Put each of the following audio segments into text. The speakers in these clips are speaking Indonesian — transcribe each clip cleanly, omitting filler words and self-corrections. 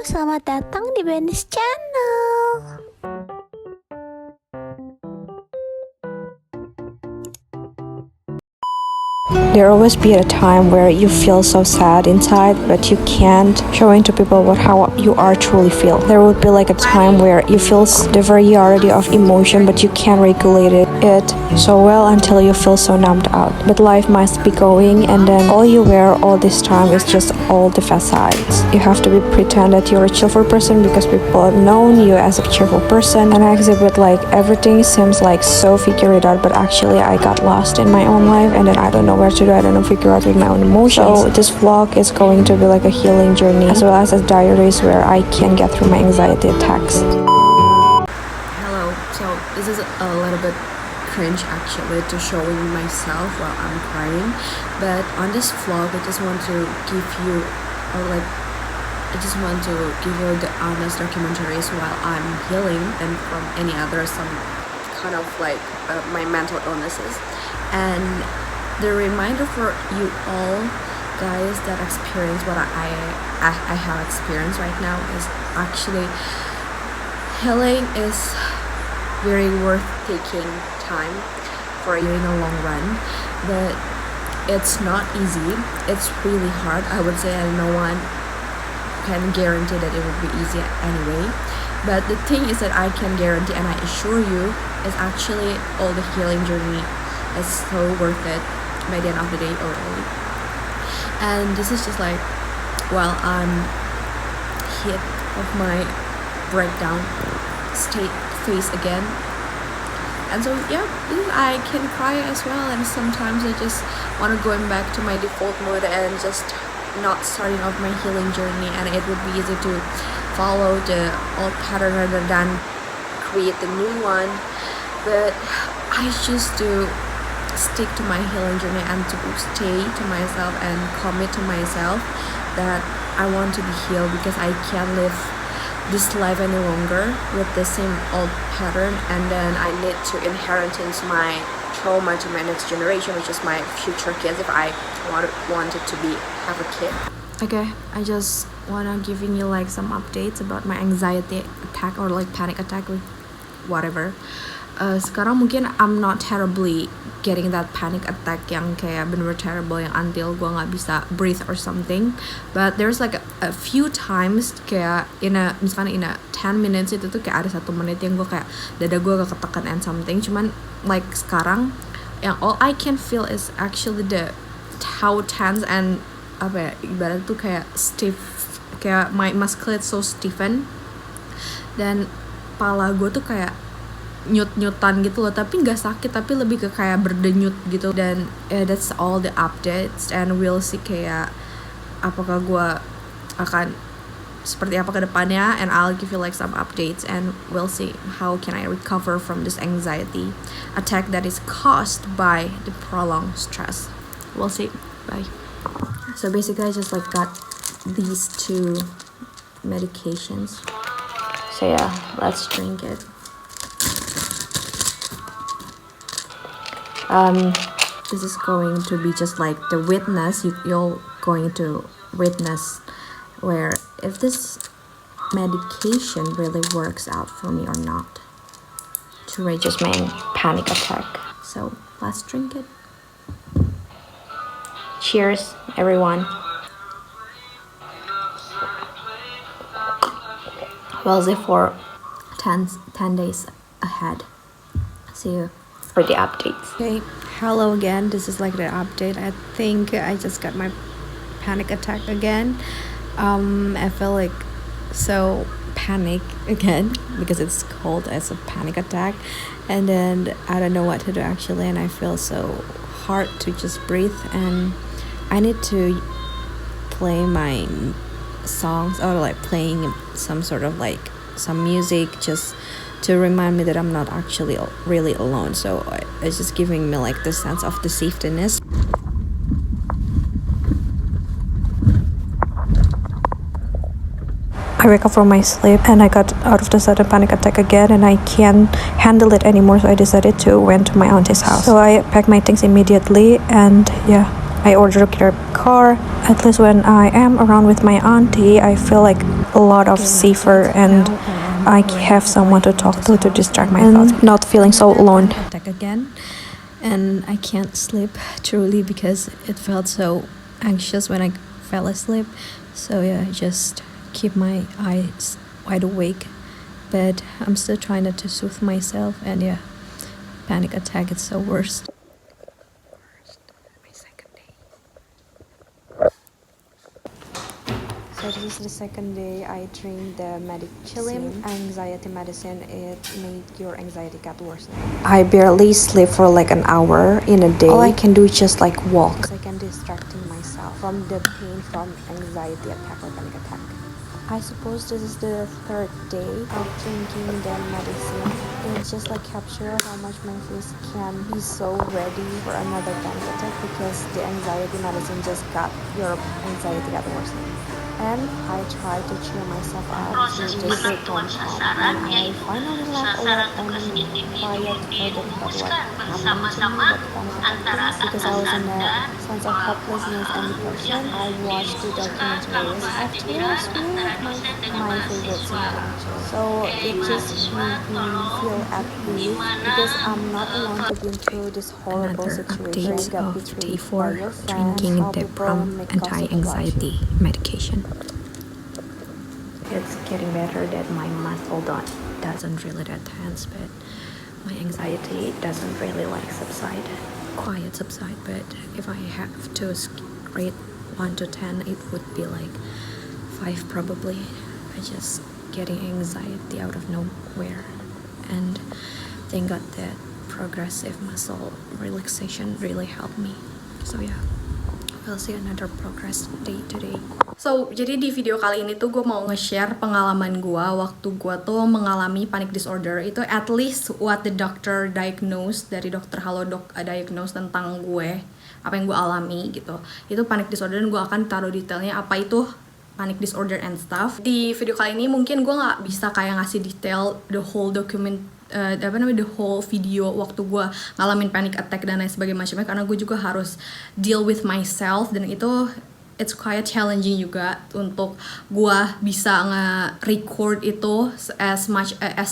selamat datang di Benis Channel. There always be a time where you feel so sad inside, but you can't showing to people how you are truly feel. There would be like a time where you feel the variety of emotion, but you can't regulate it so well until you feel so numbed out. But life must be going, and then all you wear all this time is just all the facades. You have to be pretend that you're a cheerful person because people have known you as a cheerful person, and I exhibit like everything seems like so figured out, but actually I got lost in my own life, and then I don't know where to do. I don't know, figure out with my own emotions. So this vlog is going to be like a healing journey as well as a diaries where I can get through my anxiety attacks. Hello, so this is a little bit cringe actually to showing myself while I'm crying, but on this vlog I just want to give you the honest documentaries while I'm healing and from any other some kind of like my mental illnesses. And the reminder for you all guys that experience what I have experienced right now is actually healing is very worth taking time for you in the long run, but it's not easy. It's really hard, I would say, and no one can guarantee that it would be easy anyway. But the thing is that I can guarantee and I assure you is actually all the healing journey is so worth it by the end of the day already. And this is just like while I'm hit of my breakdown state phase again. And so yeah, I can cry as well, and sometimes I just want to going back to my default mode and just not starting off my healing journey, and it would be easy to follow the old pattern rather than create the new one. But I choose to stick to my healing journey and to stay to myself and commit to myself that I want to be healed, because I can't live this life any longer with the same old pattern, and then I need to inherit my trauma to my next generation, which is my future kids, if I wanted to have a kid. Okay, I just wanna giving you like some updates about my anxiety attack or like panic attack with whatever. Sekarang mungkin I'm not terribly getting that panic attack yang kayak bener-bener terrible yang until gue nggak bisa breathe or something, but there's like a few times kayak misalkan in a 10 minutes itu tuh kayak ada 1 menit yang gue kayak dada gue agak ketekan and something. Cuman like sekarang yang all I can feel is actually the how tense and apa ya, ibarat tuh kayak stiff, kayak my muscle so stiffen, dan pala gue tuh kayak nyut-nyutan gitu loh, tapi nggak sakit, tapi lebih ke kayak berdenyut gitu. Dan that's all the updates, and we'll see kayak apakah gue akan seperti apa ke depannya, and I'll give you like some updates, and we'll see how can I recover from this anxiety attack that is caused by the prolonged stress. We'll see. Bye. So basically I just like got these 2 medications, so yeah, let's drink it. This is going to be just like the witness you're going to witness where if this medication really works out for me or not to reduce my panic attack. So let's drink it. Cheers, everyone. We'll see for 10 days ahead. See you for the updates. Okay, hello again. This is like the update. I think I just got my panic attack again. I feel like so panic again because it's called as a panic attack, and then I don't know what to do actually, and I feel so hard to just breathe, and I need to play my songs or like playing some sort of like some music just to remind me that I'm not actually really alone. So it's just giving me like the sense of the safetyness. I wake up from my sleep and I got out of the sudden panic attack again, and I can't handle it anymore, so I decided to went to my auntie's house. So I packed my things immediately, and yeah, I ordered a car. At least when I am around with my auntie, I feel like a lot of safer, and I have someone to talk to distract my thoughts, not feeling so alone. Attack again, and I can't sleep truly because it felt so anxious when I fell asleep. So yeah, I just keep my eyes wide awake, but I'm still trying not to soothe myself. And yeah, panic attack is the worst. So this is the second day I drink the Medichilim anxiety medicine. It made your anxiety get worse. I barely sleep for like an hour in a day. All I can do is just like walk. I can distracting myself from the pain from anxiety attack or panic attack. I suppose this is the third day of drinking the medicine. It's just like capture how much my face can be so ready for another panic attack because the anxiety medicine just got your anxiety got worse. And I try to cheer myself up to just stay calm, and I finally laugh a lot and quiet forget about what happened to me, what panic attack, because I was in a sense of helplessness and depression. I watched the documentaries. Afterwards, really my favorite scene actually. So it just made me feel at peace because I'm not alone to be through this horrible Another situation. update Get of betrayed day by 4, your friends, drinking how the people Prom make gossip about you. anti-anxiety medication. It's getting better that my muscle doesn't really that tense, but my anxiety doesn't really like subside. Quiet subside, but if I have to rate 1 to 10, it would be like 5 probably. I just getting anxiety out of nowhere, and thank God that progressive muscle relaxation really helped me. So yeah, we'll see another progress day today. So, jadi di video kali ini tuh gue mau nge-share pengalaman gue waktu gue tuh mengalami panic disorder. Itu at least what the doctor diagnosed, dari dokter Halodoc diagnose tentang gue, apa yang gue alami gitu. Itu panic disorder, dan gue akan taruh detailnya apa itu panic disorder and stuff. Di video kali ini mungkin gue gak bisa kayak ngasih detail the whole the whole video waktu gue ngalamin panic attack dan lain sebagainya macamnya, karena gue juga harus deal with myself, dan itu it's quite challenging juga untuk gue bisa nge-record itu as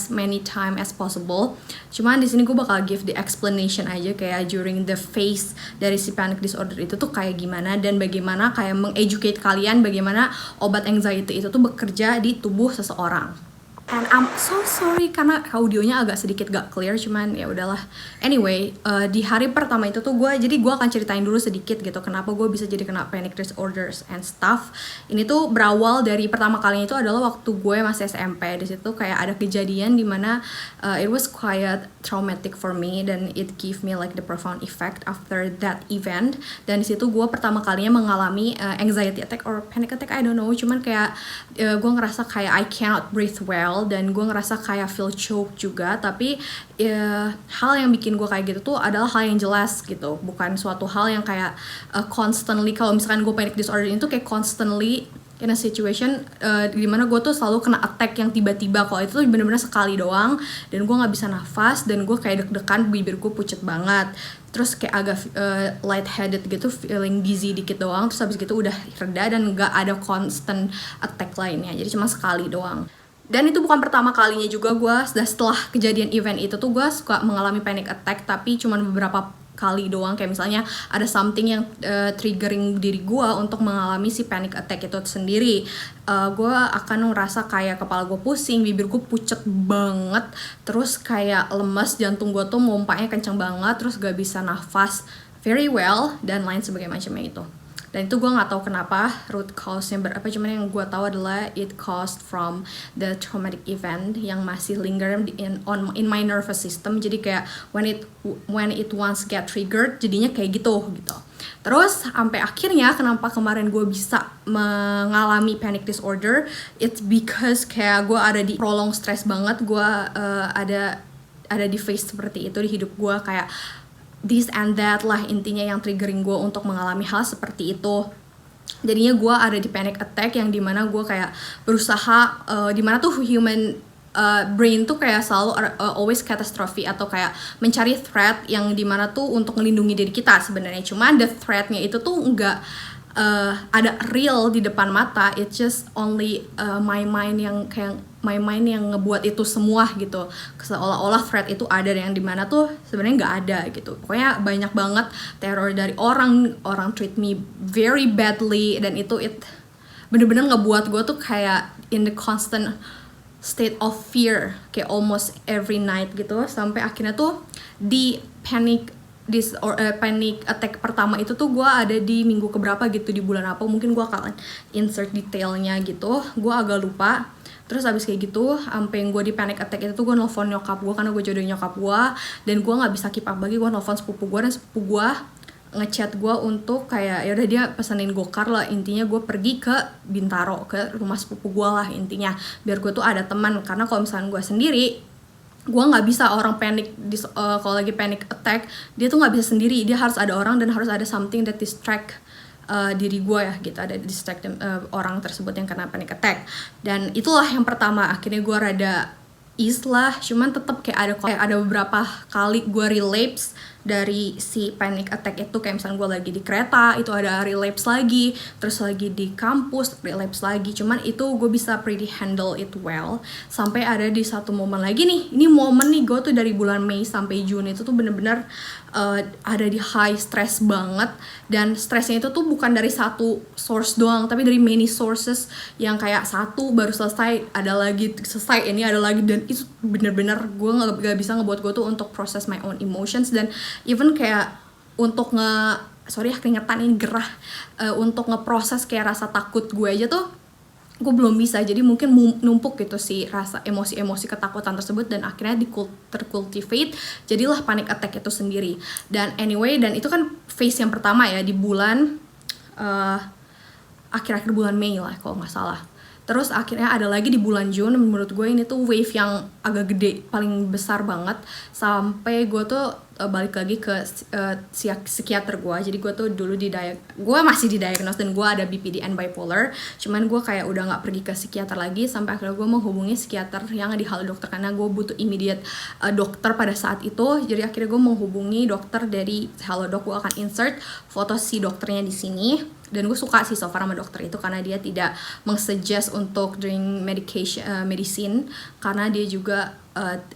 many time as possible. Cuman di sini gue bakal give the explanation aja kayak during the phase dari si panic disorder itu tuh kayak gimana, dan bagaimana kayak mengeducate kalian bagaimana obat anxiety itu tuh bekerja di tubuh seseorang. And I'm so sorry karena audionya agak sedikit gak clear, cuman ya udahlah. Anyway, di hari pertama itu tuh gue akan ceritain dulu sedikit gitu kenapa gue bisa jadi kena panic disorders and stuff. Ini tuh berawal dari pertama kalinya itu adalah waktu gue masih SMP. Di situ kayak ada kejadian dimana it was quite traumatic for me, dan it give me like the profound effect after that event. Dan di situ gue pertama kalinya mengalami anxiety attack or panic attack, I don't know. Cuman kayak gue ngerasa kayak I cannot breathe well, dan gue ngerasa kayak feel choke juga. Tapi hal yang bikin gue kayak gitu tuh adalah hal yang jelas gitu, bukan suatu hal yang kayak constantly. Kalau misalkan gue panic disorder itu kayak constantly in a situation dimana gue tuh selalu kena attack yang tiba-tiba. Kalau itu tuh bener-bener sekali doang, dan gue gak bisa nafas, dan gue kayak deg-degan, bibir gue pucet banget, terus kayak agak lightheaded gitu, feeling dizzy dikit doang, terus habis gitu udah reda, dan gak ada constant attack lainnya, jadi cuma sekali doang. Dan itu bukan pertama kalinya juga gue, setelah kejadian event itu tuh gue suka mengalami panic attack, tapi cuma beberapa kali doang. Kayak misalnya ada something yang triggering diri gue untuk mengalami si panic attack itu sendiri. Gue akan ngerasa kayak kepala gue pusing, bibir gue pucet banget, terus kayak lemes, jantung gue tuh mompanya kenceng banget, terus gak bisa nafas very well, dan lain sebagainya macamnya itu. Dan itu gue gak tahu kenapa root cause-nya berapa, cuman yang gue tahu adalah it caused from the traumatic event yang masih linger in my nervous system. Jadi kayak when it once get triggered, jadinya kayak gitu. Terus sampai akhirnya kenapa kemarin gue bisa mengalami panic disorder, it's because kayak gue ada di prolonged stress banget. Gue ada di phase seperti itu di hidup gue, kayak this and that lah intinya yang triggering gue untuk mengalami hal seperti itu. Jadinya gue ada di panic attack yang dimana gue kayak berusaha, dimana tuh human brain tuh kayak selalu always catastrophe, atau kayak mencari threat yang dimana tuh untuk melindungi diri kita sebenarnya. Cuman the threatnya itu tuh ada real di depan mata, it's just only my mind yang ngebuat itu semua gitu. Seolah-olah threat itu ada yang dimana tuh sebenarnya nggak ada gitu. Pokoknya banyak banget teror dari orang treat me very badly, dan itu bener-bener ngebuat gue tuh kayak in the constant state of fear kayak almost every night gitu, sampai akhirnya tuh di panic attack pertama itu tuh gue ada di minggu keberapa gitu, di bulan apa, mungkin gue akan insert detailnya gitu, gue agak lupa. Terus abis kayak gitu, sampai gue di panic attack itu tuh gue nelfon nyokap gue karena gue jodohin nyokap gue, dan gue nggak bisa keep up lagi. Gue nelfon sepupu gue, dan sepupu gue ngechat gue untuk kayak ya udah dia pesenin gokar lah, intinya gue pergi ke Bintaro, ke rumah sepupu gue lah intinya, biar gue tuh ada teman. Karena kalau misalnya gue sendiri, gue nggak bisa. Orang kalau lagi panic attack, dia tuh nggak bisa sendiri, dia harus ada orang dan harus ada something that distract diri gue ya gitu, ada distract orang tersebut yang kena panic attack. Dan itulah yang pertama, akhirnya gue rada ease lah, cuman tetap kayak ada beberapa kali gue relapse dari si panic attack itu. Kayak misalnya gue lagi di kereta, itu ada relapse lagi, terus lagi di kampus relapse lagi. Cuman itu gue bisa pretty handle it well. Sampai ada di satu momen lagi nih, ini momen nih gue tuh dari bulan Mei sampai Juni itu tuh bener-bener ada di high stress banget. Dan stresnya itu tuh bukan dari satu source doang, tapi dari many sources, yang kayak satu baru selesai, ada lagi selesai, ini ada lagi. Dan itu bener-bener gue gak bisa ngebuat gue tuh untuk process my own emotions, dan even kayak untuk keringetan ini gerah, untuk ngeproses kayak rasa takut gue aja tuh gue belum bisa. Jadi mungkin numpuk gitu sih rasa emosi-emosi ketakutan tersebut, dan akhirnya tercultivate jadilah panic attack itu sendiri. Dan anyway, dan itu kan phase yang pertama ya, di bulan akhir-akhir bulan Mei lah kalau nggak salah. Terus akhirnya ada lagi di bulan Juni, menurut gue ini tuh wave yang agak gede, paling besar banget. Sampai gue tuh balik lagi ke psikiater gue. Jadi gue tuh dulu gue masih didiagnose dan gue ada BPD and bipolar. Cuman gue kayak udah gak pergi ke psikiater lagi, sampai akhirnya gue menghubungi psikiater yang di Halo Dokter karena gue butuh immediate dokter pada saat itu. Jadi akhirnya gue menghubungi dokter dari Halo Dok. Gue akan insert foto si dokternya di sini. Dan gue suka sih so far sama dokter itu, karena dia tidak mengsuggest untuk drink medicine, karena dia juga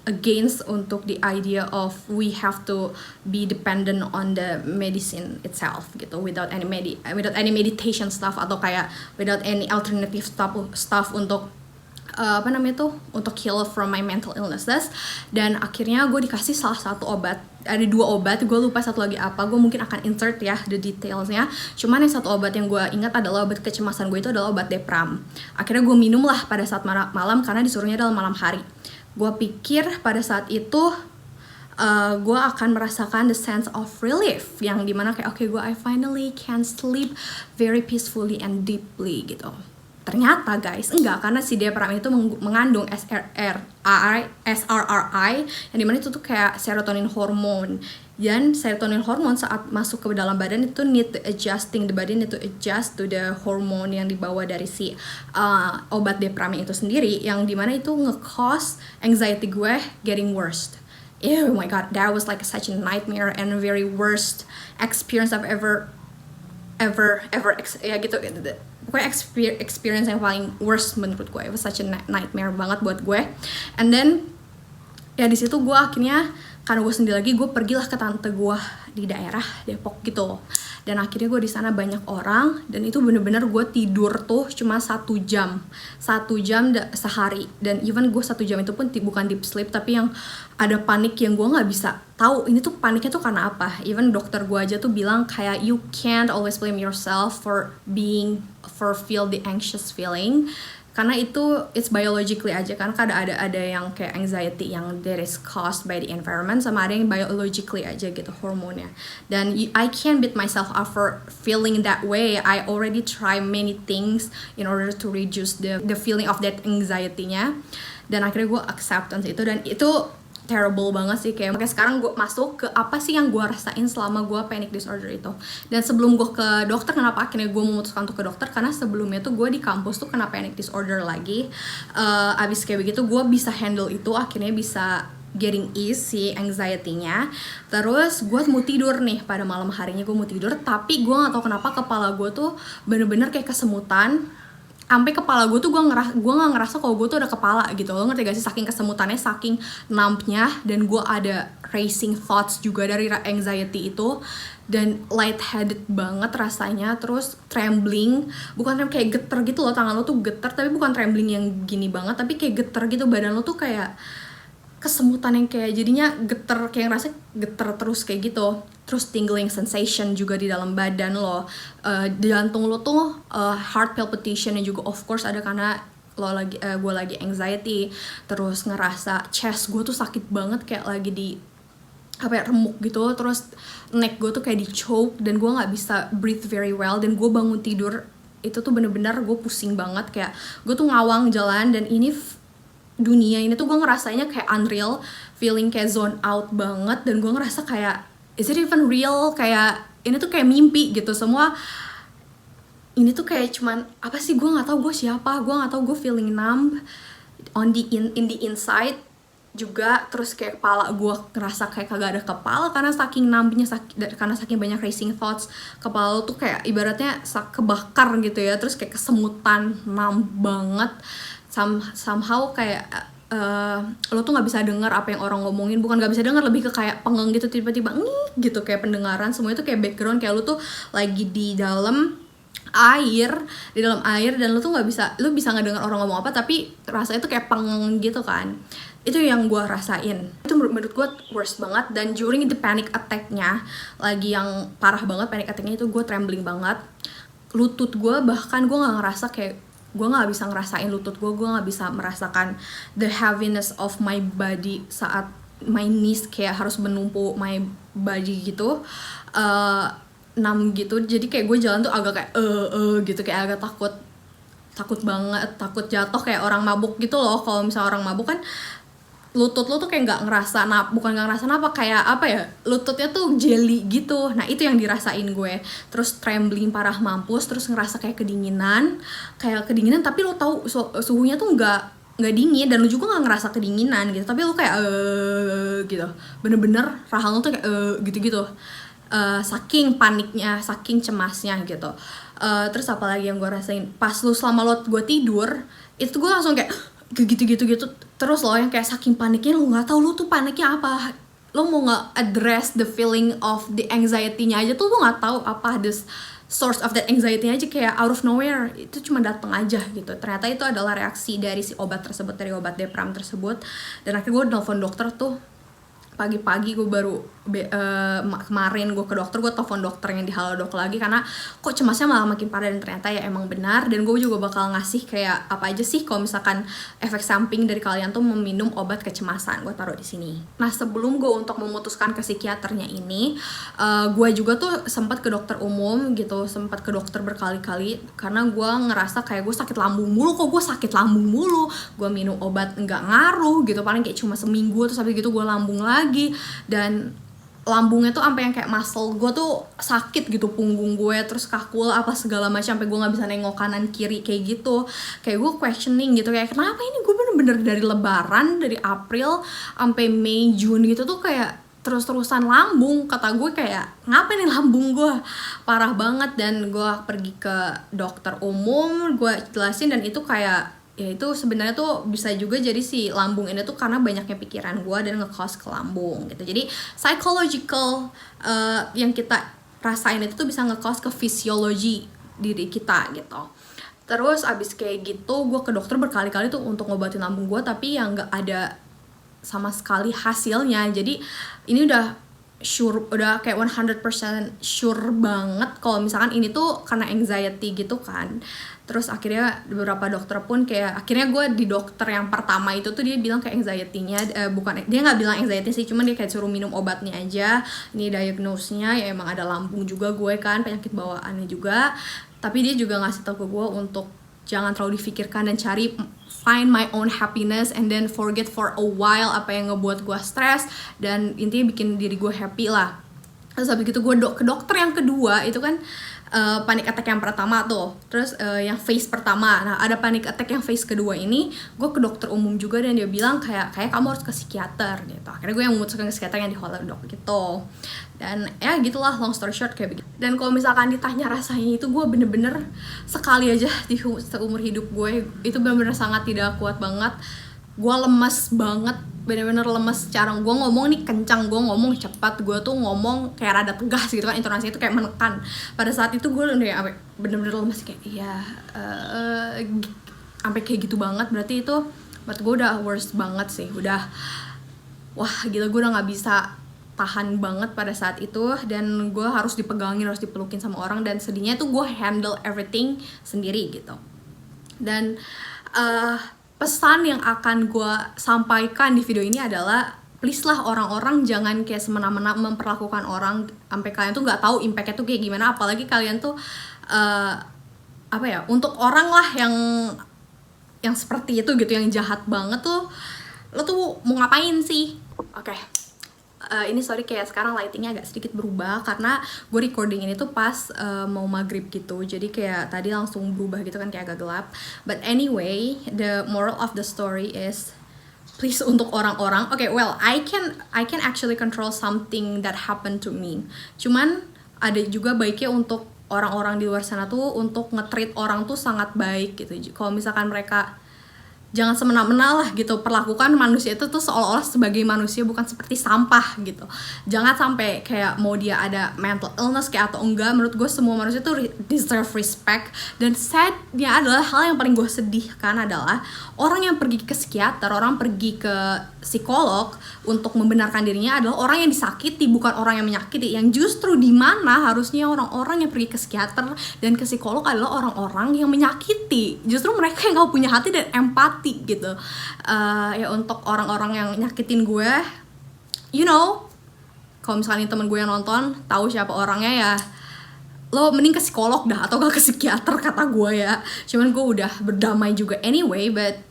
against untuk the idea of we have to be dependent on the medicine itself gitu, without any meditation stuff, atau kayak without any alternative stuff untuk untuk heal from my mental illnesses. Dan akhirnya gue dikasih salah satu obat, ada 2 obat, gue lupa satu lagi apa, gue mungkin akan insert ya the detailsnya. Cuman yang satu obat yang gue ingat adalah obat kecemasan gue, itu adalah obat Depram. Akhirnya gue minum lah pada saat malam, karena disuruhnya adalah malam hari. Gue pikir pada saat itu gue akan merasakan the sense of relief, yang dimana kayak oke, I finally can sleep very peacefully and deeply gitu. Ternyata guys, enggak, karena si Depram itu mengandung SRRI, yang dimana itu tuh kayak serotonin hormon. Dan serotonin hormon saat masuk ke dalam badan itu the body need to adjust to the hormone yang dibawa dari si obat Depram itu sendiri, yang dimana itu nge-cause anxiety gue getting worse. Oh my god, that was like such a nightmare and a very worst experience I've ever ya gitu. Pokoknya experience yang paling worst menurut gue. It was such a nightmare banget buat gue. And then ya di situ gue akhirnya, karena gue sendiri lagi, gue pergilah ke tante gue di daerah Depok gitu. Dan akhirnya gue di sana banyak orang, dan itu bener-bener gue tidur tuh cuma 1 jam sehari. Dan even gue 1 jam itu pun bukan deep sleep, tapi yang ada panik yang gue nggak bisa tahu ini tuh paniknya tuh karena apa. Even dokter gue aja tuh bilang kayak you can't always blame yourself for feel the anxious feeling, karena itu it's biologically aja kan. Ada yang kayak anxiety yang that is caused by the environment, sama ada yang biologically aja gitu hormonnya. Dan I can't beat myself up for feeling that way. I already try many things in order to reduce the feeling of that anxiety-nya. Dan akhirnya gue acceptance itu, dan itu terrible banget sih. Kayak sekarang gue masuk ke apa sih yang gue rasain selama gue panic disorder itu. Dan sebelum gue ke dokter, kenapa akhirnya gue memutuskan untuk ke dokter, karena sebelumnya tuh gue di kampus tuh kena panic disorder lagi. Abis kayak begitu gue bisa handle itu, akhirnya bisa getting ease si anxiety-nya. Terus gue mau tidur nih, pada malam harinya gue mau tidur, tapi gue gak tahu kenapa kepala gue tuh bener-bener kayak kesemutan. Sampai kepala gue tuh gue gak ngerasa kalau gue tuh ada kepala gitu. Lo ngerti gak sih, saking kesemutannya, saking numbnya, dan gue ada racing thoughts juga dari anxiety itu, dan lightheaded banget rasanya. Terus trembling, bukan kayak geter gitu loh, tangan lo tuh geter, tapi bukan trembling yang gini banget, tapi kayak geter gitu, badan lo tuh kayak kesemutan yang kayak jadinya geter, kayak ngerasa geter terus kayak gitu. Terus tingling sensation juga di dalam badan lo, jantung lo tuh heart palpitationnya juga of course ada karena gue lagi anxiety. Terus ngerasa chest gue tuh sakit banget, kayak lagi di remuk gitu. Terus neck gue tuh kayak di choke, dan gue nggak bisa breathe very well. Dan gue bangun tidur itu tuh bener-bener gue pusing banget, kayak gue tuh ngawang jalan, dan ini dunia ini tuh gue ngerasanya kayak unreal, feeling kayak zone out banget. Dan gue ngerasa kayak is it even real, kayak ini tuh kayak mimpi gitu semua. Ini tuh kayak cuman apa sih, gue nggak tahu gue siapa, gue nggak tahu, gue feeling numb in the inside juga. Terus kayak kepala gue ngerasa kayak kagak ada kepala karena saking numbnya, karena saking banyak racing thoughts. Kepala lo tuh kayak ibaratnya kebakar gitu ya, terus kayak kesemutan, numb banget. Somehow kayak lo tuh nggak bisa dengar apa yang orang ngomongin, bukan nggak bisa dengar, lebih ke kayak pengeng gitu, tiba-tiba gitu, kayak pendengaran semua itu kayak background, kayak lo tuh lagi di dalam air, dan lo tuh nggak bisa, lo bisa ngedengar orang ngomong apa, tapi rasanya tuh kayak pengeng gitu kan. Itu yang gue rasain, itu menurut gue worst banget. Dan during the panic attack-nya, lagi yang parah banget panic attack-nya itu, gue trembling banget. Lutut gue bahkan gue nggak ngerasa, kayak gue nggak bisa ngerasain lutut gue nggak bisa merasakan the heaviness of my body saat my knees kayak harus menumpu my body gitu, numb gitu. Jadi kayak gue jalan tuh agak kayak gitu, kayak agak takut banget, takut jatuh kayak orang mabuk gitu loh. Kalau misalnya orang mabuk kan lutut lo tuh kayak nggak ngerasa, bukan nggak ngerasa apa, kayak apa ya, lututnya tuh jelly gitu. Nah itu yang dirasain gue. Terus trembling parah mampus, terus ngerasa kayak kedinginan, tapi lo tahu suhunya tuh nggak dingin, dan lo juga nggak ngerasa kedinginan gitu, tapi lo kayak gitu, bener-bener rahang lo tuh kayak gitu-gitu, saking paniknya, saking cemasnya gitu. Terus apalagi yang gue rasain pas selama gue tidur itu, gue langsung kayak gitu. Terus lo yang kayak saking paniknya, lo nggak tahu lo tuh paniknya apa, lo mau nggak address the feeling of the anxiety-nya aja tuh lo nggak tahu apa the source of that anxiety-nya aja, kayak out of nowhere itu cuma datang aja gitu. Ternyata itu adalah reaksi dari si obat tersebut, dari obat Depram tersebut. Dan akhirnya gue nelfon dokter tuh pagi-pagi. Gue baru kemarin gue ke dokter, gue telepon dokternya di Halodoc lagi karena kok cemasnya malah makin parah, dan ternyata ya emang benar. Dan gue juga bakal ngasih kayak apa aja sih kalau misalkan efek samping dari kalian tuh meminum obat kecemasan, gue taruh di sini. Nah sebelum gue untuk memutuskan ke psikiaternya ini, gue juga tuh sempat ke dokter umum gitu, sempat ke dokter berkali-kali karena gue ngerasa kayak gue sakit lambung mulu. Gue minum obat nggak ngaruh gitu, paling kayak cuma seminggu, terus habis gitu gue lambung lagi. Dan lambungnya tuh sampai yang kayak muscle gue tuh sakit gitu, punggung gue terus kakul apa segala macam, sampai gue nggak bisa nengok kanan kiri kayak gitu. Kayak gue questioning gitu, kayak kenapa ini gue bener-bener dari lebaran, dari April sampai Mei Juni gitu tuh kayak terus-terusan lambung. Kata gue kayak ngapa nih lambung gue parah banget. Dan gue pergi ke dokter umum, gue jelasin, dan itu kayak ya itu sebenarnya tuh bisa juga jadi si lambung ini tuh karena banyaknya pikiran gue dan nge-cause ke lambung gitu. Jadi psychological yang kita rasain itu tuh bisa nge-cause ke fisiologi diri kita gitu. Terus abis kayak gitu gue ke dokter berkali-kali tuh untuk ngobatin lambung gue, tapi yang nggak ada sama sekali hasilnya. Jadi ini udah kayak 100% sure banget kalau misalkan ini tuh karena anxiety gitu kan. Terus akhirnya beberapa dokter pun kayak, akhirnya gue di dokter yang pertama itu tuh dia bilang kayak anxiety-nya bukan, dia nggak bilang anxiety sih, cuman dia kayak suruh minum obatnya aja. Ini diagnosenya ya emang ada lambung juga gue kan, penyakit bawaannya juga. Tapi dia juga ngasih tau ke gue untuk jangan terlalu difikirkan dan cari find my own happiness and then forget for a while apa yang ngebuat gue stres, dan intinya bikin diri gue happy lah. Terus habis gitu gue ke dokter yang kedua itu kan panic attack yang pertama tuh, terus yang phase pertama. Nah ada panic attack yang phase kedua ini, gue ke dokter umum juga dan dia bilang kayak kamu harus ke psikiater gitu. Akhirnya gue yang memutuskan ke psikiater yang di Halodoc gitu. Dan ya gitulah, long story short kayak begitu. Dan kalau misalkan ditanya rasanya itu, gue bener-bener sekali aja di seumur hidup gue itu bener-bener sangat tidak kuat banget. Gue lemes banget, bener-bener lemes. Cara gue ngomong nih kencang, gue ngomong cepat, gue tuh ngomong kayak rada tegas gitu kan, intonasinya itu kayak menekan. Pada saat itu gue udah bener-bener lemes kayak sampai kayak gitu banget. Berarti itu buat gue udah worst banget sih, udah wah gila, gue udah nggak bisa tahan banget pada saat itu. Dan gue harus dipegangin, harus dipelukin sama orang, dan sedihnya tuh gue handle everything sendiri gitu. Dan pesan yang akan gue sampaikan di video ini adalah please lah orang-orang jangan kayak semena-mena memperlakukan orang sampai kalian tuh nggak tahu impactnya tuh kayak gimana. Apalagi kalian tuh untuk orang lah yang seperti itu gitu, yang jahat banget tuh, lo tuh mau ngapain sih? Oke. Ini sorry kayak sekarang lightingnya agak sedikit berubah karena gue recording ini tuh pas mau maghrib gitu, jadi kayak tadi langsung berubah gitu kan, kayak agak gelap. But anyway, the moral of the story is please untuk orang-orang, I can actually control something that happened to me. Cuman ada juga baiknya untuk orang-orang di luar sana tuh untuk nge-treat orang tuh sangat baik gitu. Kalau misalkan mereka jangan semena-mena lah gitu, perlakukan manusia itu tuh seolah-olah sebagai manusia, bukan seperti sampah gitu. Jangan sampai kayak mau dia ada mental illness kayak atau enggak, menurut gue semua manusia tuh deserve respect. Dan sadnya adalah, hal yang paling gue sedihkan adalah orang yang pergi ke psikiater, orang pergi ke psikolog untuk membenarkan dirinya adalah orang yang disakiti, bukan orang yang menyakiti. Yang justru di mana harusnya orang-orang yang pergi ke psikiater dan ke psikolog adalah orang-orang yang menyakiti. Justru mereka yang gak punya hati dan empati gitu. Ya untuk orang-orang yang nyakitin gue, kalau misalnya temen gue yang nonton tahu siapa orangnya, ya lo mending ke psikolog dah atau gak ke psikiater kata gue ya. Cuman gue udah berdamai juga anyway, but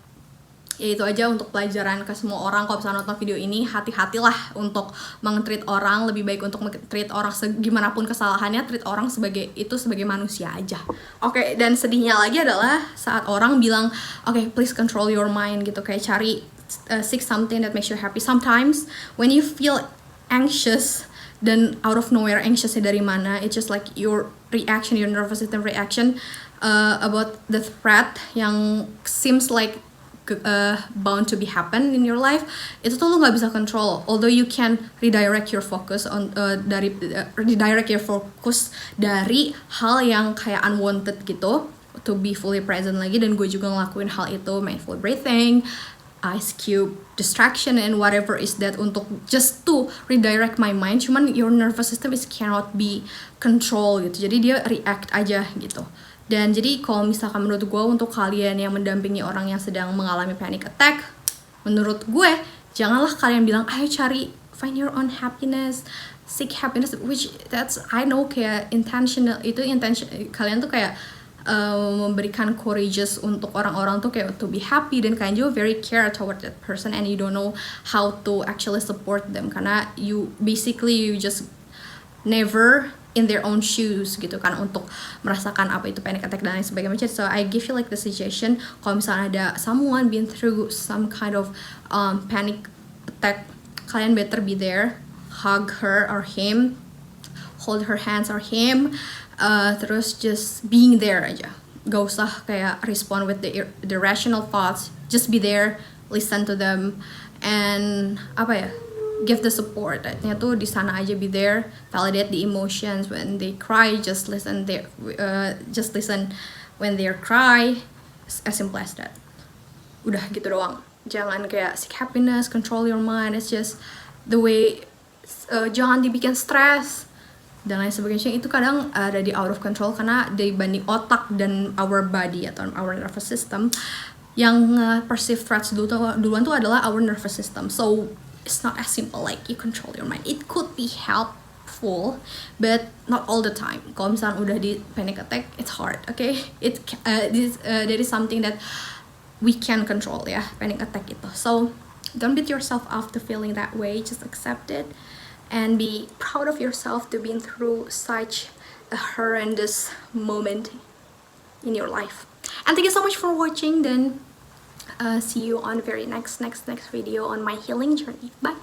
ya itu aja untuk pelajaran ke semua orang. Kalau misalnya nonton video ini, hati-hatilah untuk meng-treat orang. Lebih baik untuk meng-treat orang gimana pun kesalahannya, treat orang sebagai manusia aja. Oke, dan sedihnya lagi adalah saat orang bilang, please control your mind gitu, kayak cari seek something that makes you happy. Sometimes when you feel anxious, dan out of nowhere anxiousnya dari mana, it's just like your reaction, your nervous system reaction about the threat yang seems like bound to be happen in your life, itu tuh lo nggak bisa control. Although you can redirect your focus on redirect your focus dari hal yang kayak unwanted gitu, to be fully present lagi. Dan gue juga ngelakuin hal itu, mindful breathing, ice cube, distraction, and whatever is that, untuk just to redirect my mind. Cuman your nervous system cannot be control gitu, jadi dia react aja gitu. Dan jadi kalau misalkan menurut gue, untuk kalian yang mendampingi orang yang sedang mengalami panic attack, menurut gue janganlah kalian bilang ayo cari find your own happiness, seek happiness, which that's I know kayak intention kalian tuh kayak memberikan courageous untuk orang-orang tuh kayak to be happy, dan kalian juga very care toward that person, and you don't know how to actually support them karena you just never in their own shoes gitu kan, untuk merasakan apa itu panic attack dan lain sebagainya. So I give you like the suggestion, kalau misalnya ada someone been through some kind of panic attack, kalian better be there, hug her or him, hold her hands or him, terus just being there aja, gak usah kayak respond with the rational thoughts, just be there, listen to them, and give the support. Artinya tuh di sana aja, be there, validate the emotions. When they cry, just listen when they cry, as simple as that. Udah gitu doang. Jangan kayak seek happiness, control your mind. It's just the way. Jangan dibikin stres dan lain sebagainya. Itu kadang ada di out of control karena dibanding otak dan our body atau our nervous system. Yang perceive threats duluan tuh adalah our nervous system. So it's not as simple like you control your mind. It could be helpful, but not all the time. Kalau misalnya udah di panic attack, it's hard. Okay, there is something that we can control ya, panic attack itu. So don't beat yourself up to feeling that way. Just accept it and be proud of yourself to being through such a horrendous moment in your life. And thank you so much for watching. Then see you on the very next video on my healing journey. Bye.